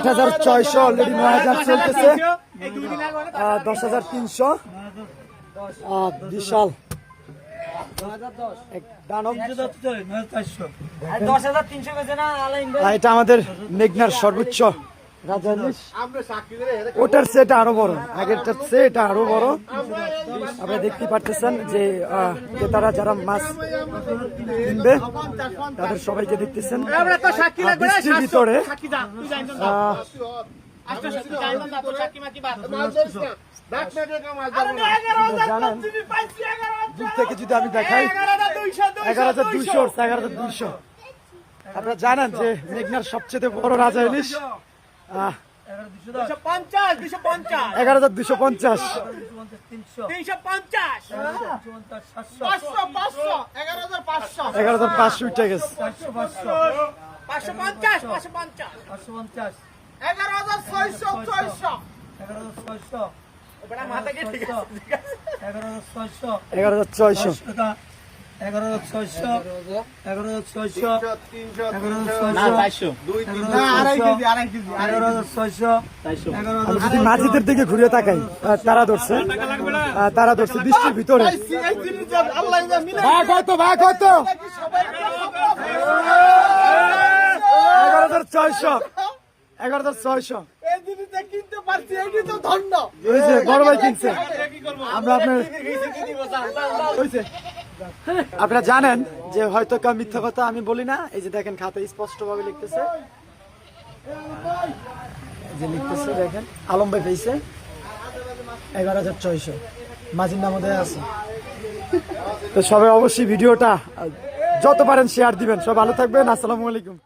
8,600 already 9,000 চলতেছে। 10,300 বিশাল এটা আমাদের মেঘনার সর্বোচ্চ রাজা ইলিশ। ওটার সেটা আরো বড়, আগেরটার সেটা আরো বড়। আপনারা দেখতে পাচ্ছেন যে ক্রেতারা যারা মাছ কিনবে তাদের সবাইকে দেখতেছেন বৃষ্টির ভিতরে। জানেন দূর থেকে যদি আমি দেখাই 11,200 11,200। আপনারা জানেন যে মেঘনার সবচেয়ে বড় রাজা ইলিশ 11,250 11,250 উঠে গেছে। 11,600 যদি মাঝিদের দিকে ঘুরে তাকাই তারা ধরছে বৃষ্টির ভিতরে। ভাগ হয়তো 11,600 বড় ভাই কিনছে। আপনারা জানেন যে হয়তো কেউ মিথ্যা কথা আমি বলি না। এই যে দেখেন খাতায় স্পষ্ট ভাবে লিখতেছে, দেখেন আলম ভাই পেয়েছে 11,600 মাঝির নাম দেয়া আছে। তো সবাই অবশ্যই ভিডিওটা যত পারেন শেয়ার দিবেন। সব ভালো থাকবেন। আসসালামু আলাইকুম।